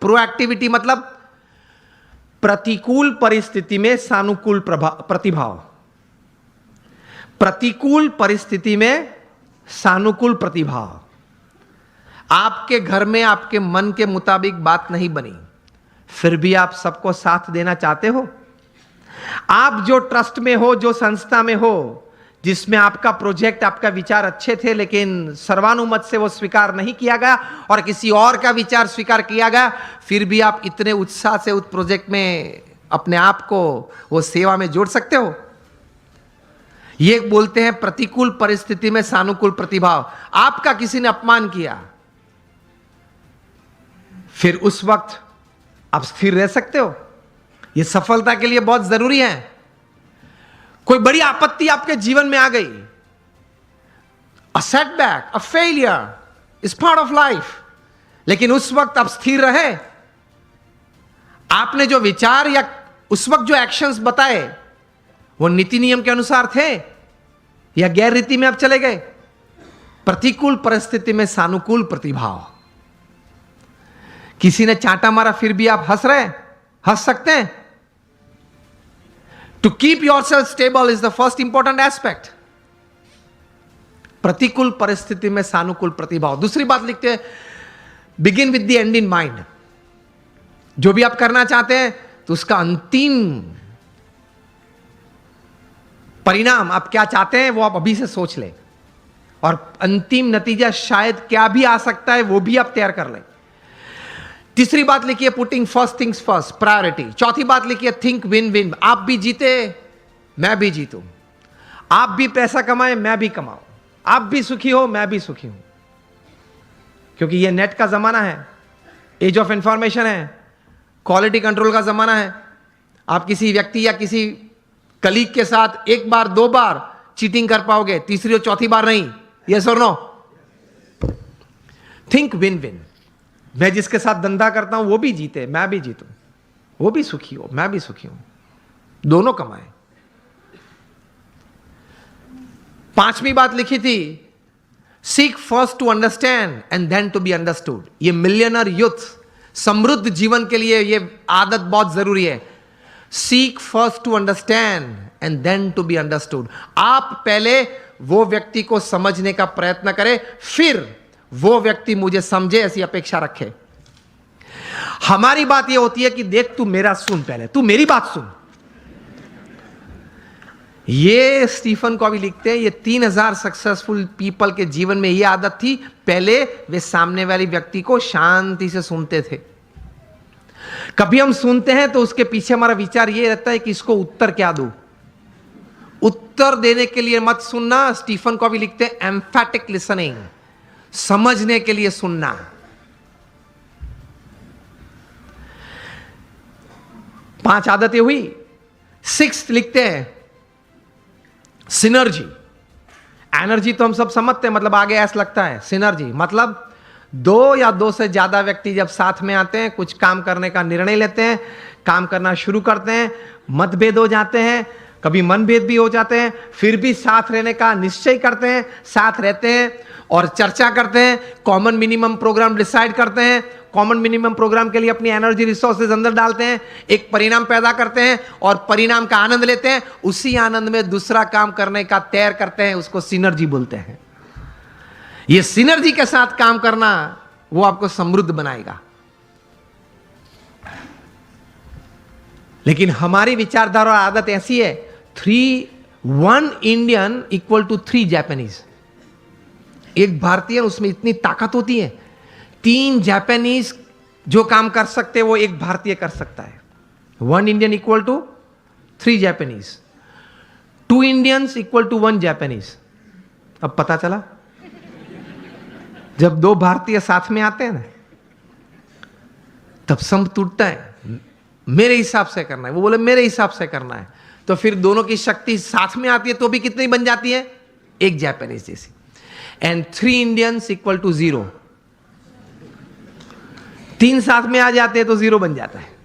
Proactivity मतलब प्रतिकूल परिस्थिति में सानुकूल प्रतिभाव, प्रतिकूल परिस्थिति में सानुकूल प्रतिभाव। आपके घर में आपके मन के मुताबिक बात नहीं बनी, फिर भी आप सबको साथ देना चाहते हो। आप जो ट्रस्ट में हो, जो संस्था में हो, जिसमें आपका प्रोजेक्ट, आपका विचार अच्छे थे, लेकिन सर्वानुमत से वो स्वीकार नहीं किया गया और किसी और का विचार स्वीकार किया गया, फिर भी आप इतने उत्साह से उस प्रोजेक्ट में अपने आप को वो सेवा में जोड़ सकते हो। ये बोलते हैं प्रतिकूल परिस्थिति में सानुकूल प्रतिभाव। आपका किसी ने अपमान किया, फिर उस वक्त आप स्थिर रह सकते हो। यह सफलता के लिए बहुत जरूरी है। कोई बड़ी आपत्ति आपके जीवन में आ गई, a setback, a failure is part of life, लेकिन उस वक्त आप स्थिर रहे। आपने जो विचार या उस वक्त जो एक्शंस बताए वो नीति नियम के अनुसार थे या गैर रीति में आप चले गए। प्रतिकूल परिस्थिति में सानुकूल प्रतिभाव। किसी ने चांटा मारा, फिर भी आप हंस रहे, हंस सकते हैं। To keep yourself stable is the first important aspect. प्रतिकूल परिस्थिति में सानुकूल प्रतिभाव। दूसरी बात लिखते हैं, begin with the end in mind. जो भी आप करना चाहते हैं तो उसका अंतिम परिणाम आप क्या चाहते हैं वो आप अभी से सोच लें, और अंतिम नतीजा शायद क्या भी आ सकता है वो भी आप तैयार कर लें। तीसरी बात लिखिए, putting first things first, priority. चौथी बात लिखिए, थिंक विन विन। आप भी जीते, मैं भी जीतूं। आप भी पैसा कमाए, मैं भी कमाऊं। आप भी सुखी हो, मैं भी सुखी हूं। क्योंकि यह नेट का जमाना है, एज ऑफ इंफॉर्मेशन है, क्वालिटी कंट्रोल का जमाना है। आप किसी व्यक्ति या किसी कलीग के साथ एक बार दो बार चीटिंग कर पाओगे, तीसरी और चौथी बार नहीं। यस और नो? Think win win. मैं जिसके साथ धंधा करता हूं वो भी जीते, मैं भी जीतूं। वो भी सुखी हो, मैं भी सुखी हूं, दोनों कमाए। पांचवी बात लिखी थी, seek first to understand and then to be understood. ये मिलियनर यूथ समृद्ध जीवन के लिए ये आदत बहुत जरूरी है। Seek first to understand and then to be understood. आप पहले वो व्यक्ति को समझने का प्रयत्न करें, फिर वो व्यक्ति मुझे समझे, ऐसी अपेक्षा रखे। हमारी बात यह होती है कि देख तू मेरा सुन, पहले तू मेरी बात सुन। ये स्टीफन कॉवी लिखते हैं, ये 3000 सक्सेसफुल पीपल के जीवन में यह आदत थी। पहले वे सामने वाले व्यक्ति को शांति से सुनते थे। कभी हम सुनते हैं तो उसके पीछे हमारा विचार यह रहता है कि इसको उत्तर क्या दूं। उत्तर देने के लिए मत सुनना। स्टीफन कॉवी लिखते हैं, एम्फैटिक लिसनिंग, समझने के लिए सुनना। पांच आदतें हुई। सिक्स्थ लिखते हैं, सिनर्जी। एनर्जी तो हम सब समझते हैं, मतलब आगे ऐसा लगता है। सिनर्जी मतलब दो या दो से ज्यादा व्यक्ति जब साथ में आते हैं, कुछ काम करने का निर्णय लेते हैं, काम करना शुरू करते हैं, मतभेद हो जाते हैं, कभी मनभेद भी हो जाते हैं, फिर भी साथ रहने का निश्चय करते हैं, साथ रहते हैं और चर्चा करते हैं, कॉमन मिनिमम प्रोग्राम डिसाइड करते हैं, कॉमन मिनिमम प्रोग्राम के लिए अपनी एनर्जी रिसोर्सेज अंदर डालते हैं, एक परिणाम पैदा करते हैं और परिणाम का आनंद लेते हैं। उसी आनंद में दूसरा काम करने का तैयार करते हैं, उसको सिनर्जी बोलते हैं। ये सिनर्जी के साथ काम करना वो आपको समृद्ध बनाएगा। लेकिन हमारी विचारधारा और आदत ऐसी है, 1 इंडियन इक्वल टू 3 जापानीज। एक भारतीय, उसमें इतनी ताकत होती है, 3 जापानीज जो काम कर सकते हैं वो एक भारतीय कर सकता है। 1 Indian equal to 3 Japanese, 2 Indians equal to 1 Japanese. अब पता चला, जब 2 भारतीय साथ में आते हैं ना, तब संप टूटता है। मेरे हिसाब से करना है, वो बोले मेरे हिसाब से करना है, तो फिर दोनों की शक्ति साथ में आती है तो भी कितनी बन जाती है? एक जापानीज जैसी। And 3 Indians equal to 0। 3 साथ में आ जाते हैं तो 0 बन जाता है।